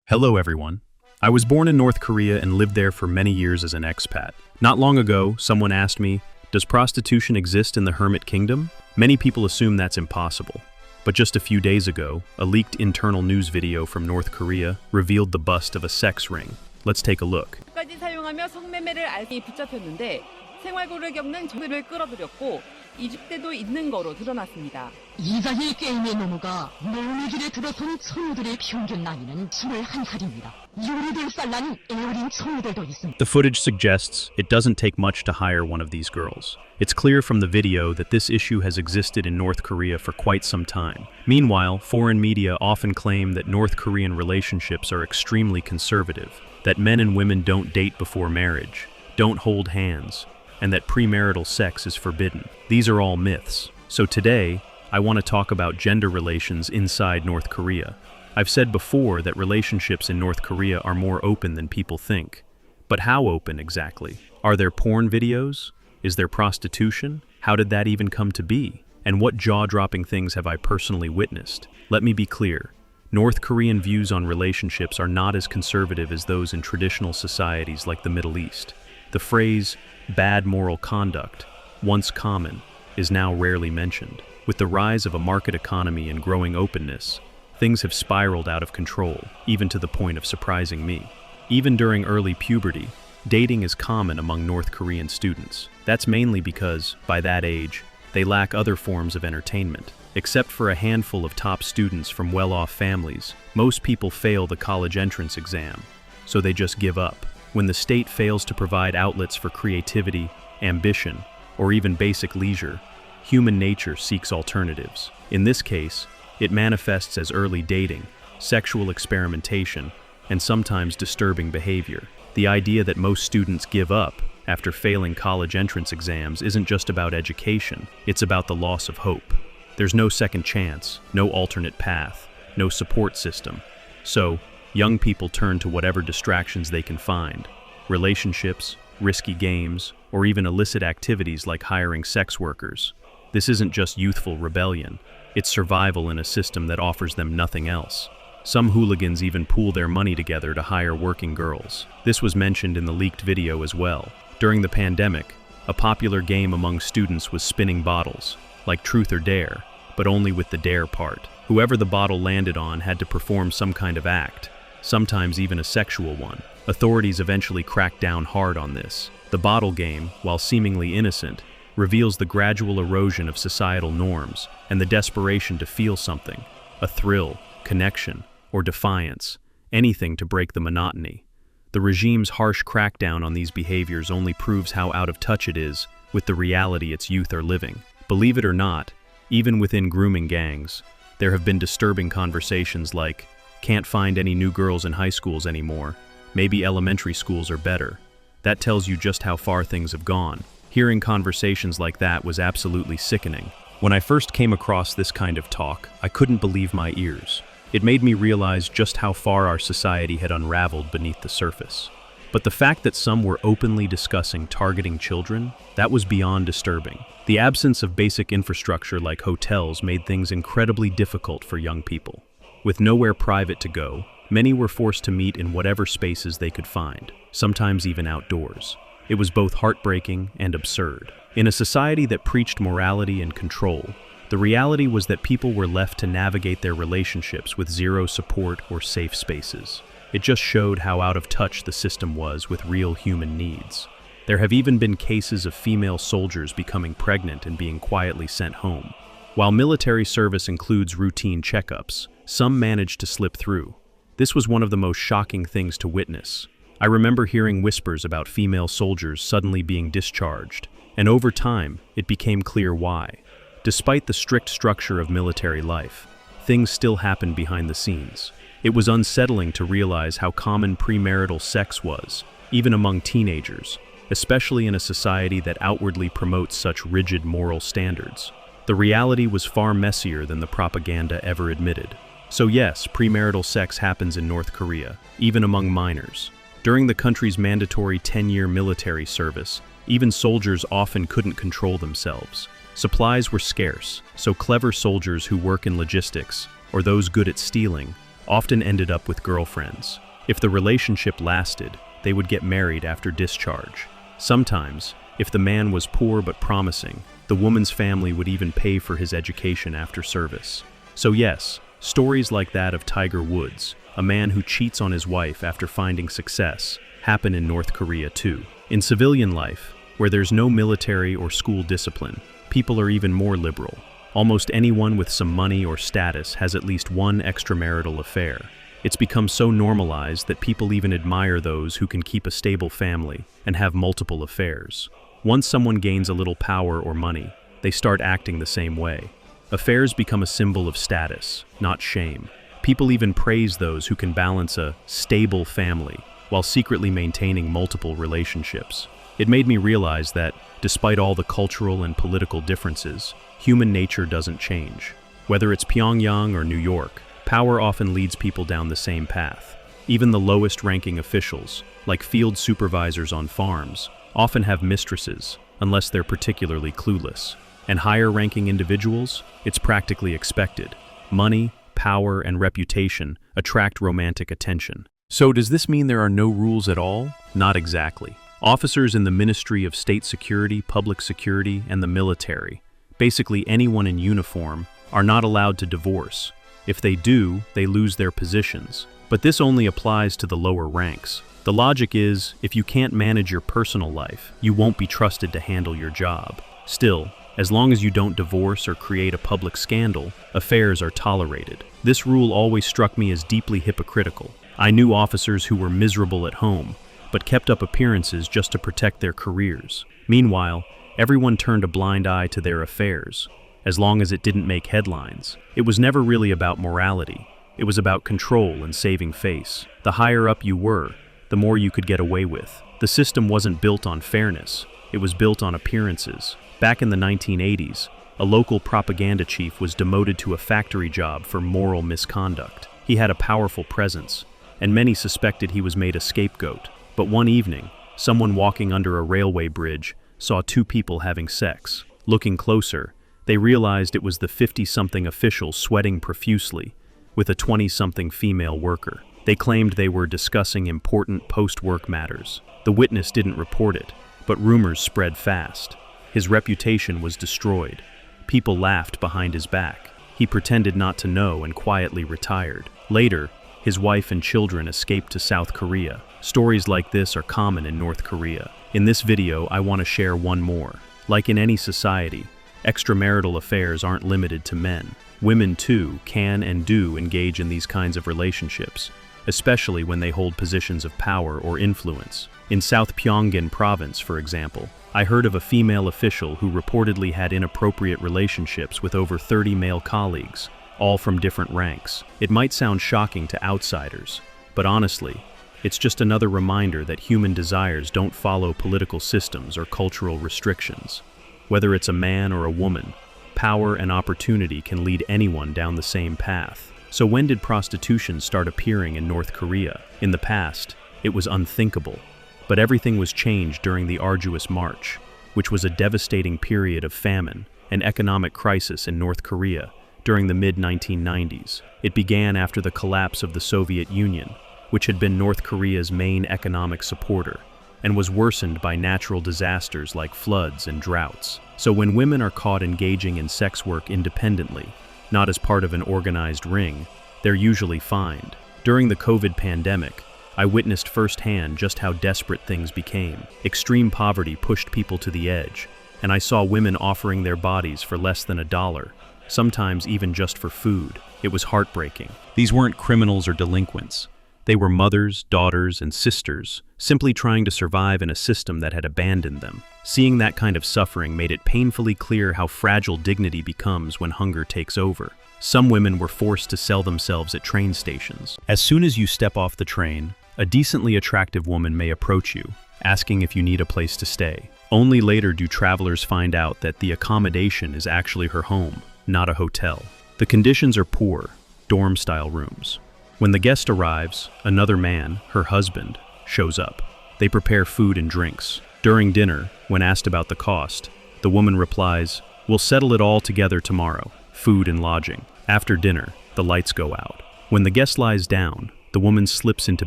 Hello everyone. I was born in North Korea and lived there for many years as an expat. Not long ago, someone asked me, does prostitution exist in the Hermit Kingdom? Many people assume that's impossible. But just a few days ago, a leaked internal news video from North Korea revealed the bust of a sex ring. Let's take a look. 까지 사용하며 성매매를 알게 붙잡혔는데 생활고를 겪는 저들을 끌어들였고 20대도 있는 거로 드러났습니다. 이자희 게임의 노무가 노무 길에 들어선 성우들의 평균 나이는 21살입니다. 요리될 쌀난 애어린 성우들도 있습니다. The footage suggests it doesn't take much to hire one of these girls. It's clear from the video that this issue has existed in North Korea for quite some time. Meanwhile, foreign media often claim that North Korean relationships are extremely conservative, that men and women don't date before marriage, don't hold hands, and that premarital sex is forbidden. These are all myths. So today, I want to talk about gender relations inside North Korea. I've said before that relationships in North Korea are more open than people think. But how open exactly? Are there porn videos? Is there prostitution? How did that even come to be? And what jaw-dropping things have I personally witnessed? Let me be clear. North Korean views on relationships are not as conservative as those in traditional societies like the Middle East. The phrase, bad moral conduct, once common, is now rarely mentioned. With the rise of a market economy and growing openness, things have spiraled out of control, even to the point of surprising me. Even during early puberty, dating is common among North Korean students. That's mainly because, by that age, they lack other forms of entertainment. Except for a handful of top students from well-off families, most people fail the college entrance exam, so they just give up. When the state fails to provide outlets for creativity, ambition, or even basic leisure, human nature seeks alternatives. In this case, it manifests as early dating, sexual experimentation, and sometimes disturbing behavior. The idea that most students give up after failing college entrance exams isn't just about education, it's about the loss of hope. There's no second chance, no alternate path, no support system. So, young people turn to whatever distractions they can find. Relationships, risky games, or even illicit activities like hiring sex workers. This isn't just youthful rebellion, it's survival in a system that offers them nothing else. Some hooligans even pool their money together to hire working girls. This was mentioned in the leaked video as well. During the pandemic, a popular game among students was spinning bottles, like Truth or Dare, but only with the dare part. Whoever the bottle landed on had to perform some kind of act, sometimes even a sexual one. Authorities eventually cracked down hard on this. The bottle game, while seemingly innocent, reveals the gradual erosion of societal norms and the desperation to feel something, a thrill, connection, or defiance, anything to break the monotony. The regime's harsh crackdown on these behaviors only proves how out of touch it is with the reality its youth are living. Believe it or not, even within grooming gangs, there have been disturbing conversations like, can't find any new girls in high schools anymore, maybe elementary schools are better. That tells you just how far things have gone. Hearing conversations like that was absolutely sickening. When I first came across this kind of talk, I couldn't believe my ears. It made me realize just how far our society had unraveled beneath the surface. But the fact that some were openly discussing targeting children, that was beyond disturbing. The absence of basic infrastructure like hotels made things incredibly difficult for young people. With nowhere private to go, many were forced to meet in whatever spaces they could find, sometimes even outdoors. It was both heartbreaking and absurd. In a society that preached morality and control, the reality was that people were left to navigate their relationships with zero support or safe spaces. It just showed how out of touch the system was with real human needs. There have even been cases of female soldiers becoming pregnant and being quietly sent home. While military service includes routine checkups, some managed to slip through. This was one of the most shocking things to witness. I remember hearing whispers about female soldiers suddenly being discharged, and over time, it became clear why. Despite the strict structure of military life, things still happened behind the scenes. It was unsettling to realize how common premarital sex was, even among teenagers, especially in a society that outwardly promotes such rigid moral standards. The reality was far messier than the propaganda ever admitted. So yes, premarital sex happens in North Korea, even among minors. During the country's mandatory 10-year military service, even soldiers often couldn't control themselves. Supplies were scarce, so clever soldiers who work in logistics, or those good at stealing, often ended up with girlfriends. If the relationship lasted, they would get married after discharge. Sometimes, if the man was poor but promising, the woman's family would even pay for his education after service. So yes, stories like that of Tiger Woods, a man who cheats on his wife after finding success, happen in North Korea too. In civilian life, where there's no military or school discipline, people are even more liberal. Almost anyone with some money or status has at least one extramarital affair. It's become so normalized that people even admire those who can keep a stable family and have multiple affairs. Once someone gains a little power or money, they start acting the same way. Affairs become a symbol of status, not shame. People even praise those who can balance a stable family while secretly maintaining multiple relationships. It made me realize that, despite all the cultural and political differences, human nature doesn't change. Whether it's Pyongyang or New York, power often leads people down the same path. Even the lowest-ranking officials, like field supervisors on farms, often have mistresses, unless they're particularly clueless. And higher-ranking individuals, it's practically expected. Money, power, and reputation attract romantic attention. So does this mean there are no rules at all? Not exactly. Officers in the Ministry of State Security, Public Security, and the military, basically anyone in uniform, are not allowed to divorce. If they do, they lose their positions. But this only applies to the lower ranks. The logic is, if you can't manage your personal life, you won't be trusted to handle your job. Still, as long as you don't divorce or create a public scandal, affairs are tolerated. This rule always struck me as deeply hypocritical. I knew officers who were miserable at home, but kept up appearances just to protect their careers. Meanwhile, everyone turned a blind eye to their affairs, as long as it didn't make headlines. It was never really about morality. It was about control and saving face. The higher up you were, the more you could get away with. The system wasn't built on fairness. It was built on appearances. Back in the 1980s, a local propaganda chief was demoted to a factory job for moral misconduct. He had a powerful presence, and many suspected he was made a scapegoat. But one evening, someone walking under a railway bridge saw two people having sex. Looking closer, they realized it was the 50-something official sweating profusely with a 20-something female worker. They claimed they were discussing important post-work matters. The witness didn't report it, but rumors spread fast. His reputation was destroyed. People laughed behind his back. He pretended not to know and quietly retired. Later, his wife and children escaped to South Korea. Stories like this are common in North Korea. In this video, I want to share one more. Like in any society, extramarital affairs aren't limited to men. Women, too, can and do engage in these kinds of relationships, especially when they hold positions of power or influence. In South Pyongan province, for example, I heard of a female official who reportedly had inappropriate relationships with over 30 male colleagues, all from different ranks. It might sound shocking to outsiders, but honestly, it's just another reminder that human desires don't follow political systems or cultural restrictions. Whether it's a man or a woman, power and opportunity can lead anyone down the same path. So when did prostitution start appearing in North Korea? In the past, it was unthinkable. But everything was changed during the arduous march, which was a devastating period of famine and economic crisis in North Korea during the mid-1990s. It began after the collapse of the Soviet Union, which had been North Korea's main economic supporter, and was worsened by natural disasters like floods and droughts. So when women are caught engaging in sex work independently, not as part of an organized ring, they're usually fined. During the COVID pandemic, I witnessed firsthand just how desperate things became. Extreme poverty pushed people to the edge, and I saw women offering their bodies for less than $1, sometimes even just for food. It was heartbreaking. These weren't criminals or delinquents. They were mothers, daughters, and sisters, simply trying to survive in a system that had abandoned them. Seeing that kind of suffering made it painfully clear how fragile dignity becomes when hunger takes over. Some women were forced to sell themselves at train stations. As soon as you step off the train, a decently attractive woman may approach you, asking if you need a place to stay. Only later do travelers find out that the accommodation is actually her home, not a hotel. The conditions are poor, dorm-style rooms. When the guest arrives, another man, her husband, shows up. They prepare food and drinks. During dinner, when asked about the cost, the woman replies, "We'll settle it all together tomorrow, food and lodging." After dinner, the lights go out. When the guest lies down, the woman slips into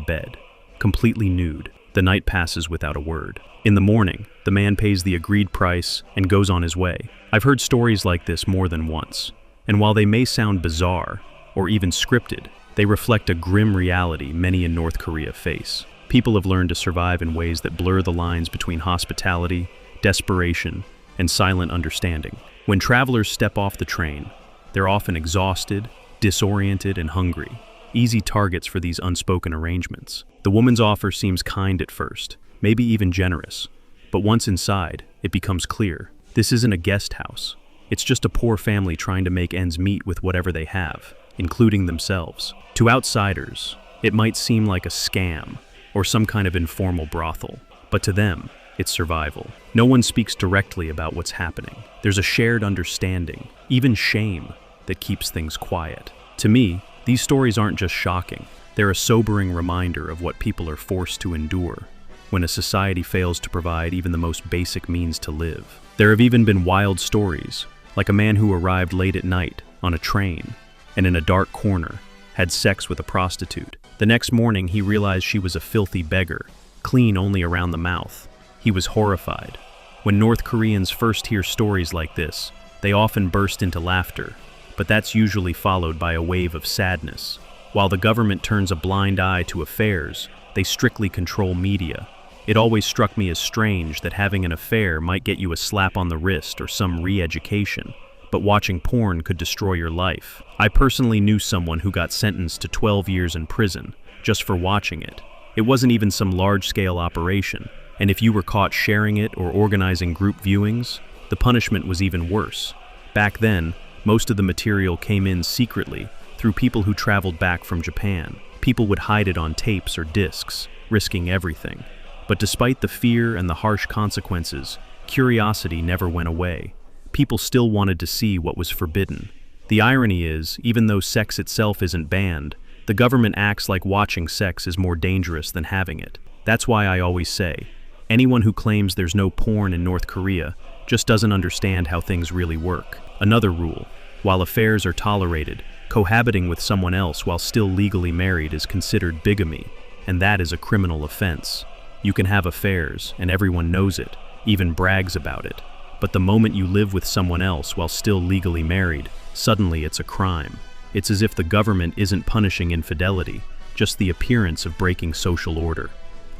bed, completely nude. The night passes without a word. In the morning, the man pays the agreed price and goes on his way. I've heard stories like this more than once, and while they may sound bizarre or even scripted, they reflect a grim reality many in North Korea face. People have learned to survive in ways that blur the lines between hospitality, desperation, and silent understanding. When travelers step off the train, they're often exhausted, disoriented, and hungry, easy targets for these unspoken arrangements. The woman's offer seems kind at first, maybe even generous, but once inside, it becomes clear. This isn't a guest house. It's just a poor family trying to make ends meet with whatever they have, including themselves. To outsiders, it might seem like a scam or some kind of informal brothel, but to them, it's survival. No one speaks directly about what's happening. There's a shared understanding, even shame, that keeps things quiet. To me, these stories aren't just shocking. They're a sobering reminder of what people are forced to endure when a society fails to provide even the most basic means to live. There have even been wild stories, like a man who arrived late at night on a train and in a dark corner had sex with a prostitute. The next morning, he realized she was a filthy beggar, clean only around the mouth. He was horrified. When North Koreans first hear stories like this, they often burst into laughter, but that's usually followed by a wave of sadness. While the government turns a blind eye to affairs, they strictly control media. It always struck me as strange that having an affair might get you a slap on the wrist or some re-education, but watching porn could destroy your life. I personally knew someone who got sentenced to 12 years in prison just for watching it. It wasn't even some large-scale operation, and if you were caught sharing it or organizing group viewings, the punishment was even worse. Back then, most of the material came in secretly through people who traveled back from Japan. People would hide it on tapes or discs, risking everything. But despite the fear and the harsh consequences, curiosity never went away. People still wanted to see what was forbidden. The irony is, even though sex itself isn't banned, the government acts like watching sex is more dangerous than having it. That's why I always say, anyone who claims there's no porn in North Korea just doesn't understand how things really work. Another rule, while affairs are tolerated, cohabiting with someone else while still legally married is considered bigamy, and that is a criminal offense. You can have affairs, and everyone knows it, even brags about it. But the moment you live with someone else while still legally married, suddenly it's a crime. It's as if the government isn't punishing infidelity, just the appearance of breaking social order.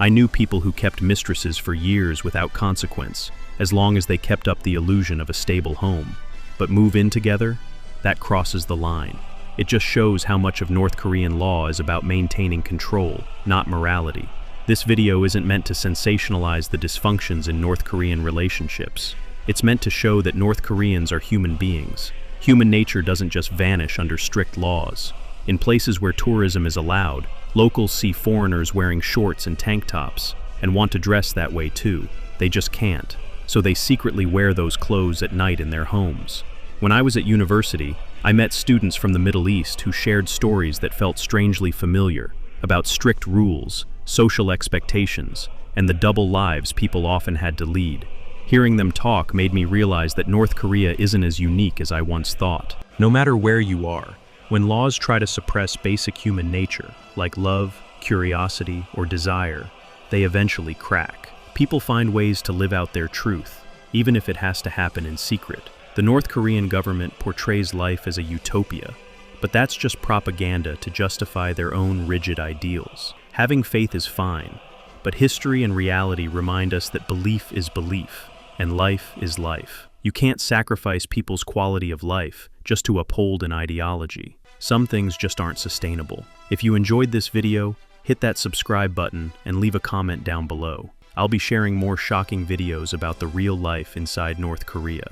I knew people who kept mistresses for years without consequence, as long as they kept up the illusion of a stable home. But move in together? That crosses the line. It just shows how much of North Korean law is about maintaining control, not morality. This video isn't meant to sensationalize the dysfunctions in North Korean relationships. It's meant to show that North Koreans are human beings. Human nature doesn't just vanish under strict laws. In places where tourism is allowed, locals see foreigners wearing shorts and tank tops and want to dress that way too. They just can't. So they secretly wear those clothes at night in their homes. When I was at university, I met students from the Middle East who shared stories that felt strangely familiar about strict rules, social expectations, and the double lives people often had to lead. Hearing them talk made me realize that North Korea isn't as unique as I once thought. No matter where you are, when laws try to suppress basic human nature, like love, curiosity, or desire, they eventually crack. People find ways to live out their truth, even if it has to happen in secret. The North Korean government portrays life as a utopia, but that's just propaganda to justify their own rigid ideals. Having faith is fine, but history and reality remind us that belief is belief, and life is life. You can't sacrifice people's quality of life just to uphold an ideology. Some things just aren't sustainable. If you enjoyed this video, hit that subscribe button and leave a comment down below. I'll be sharing more shocking videos about the real life inside North Korea.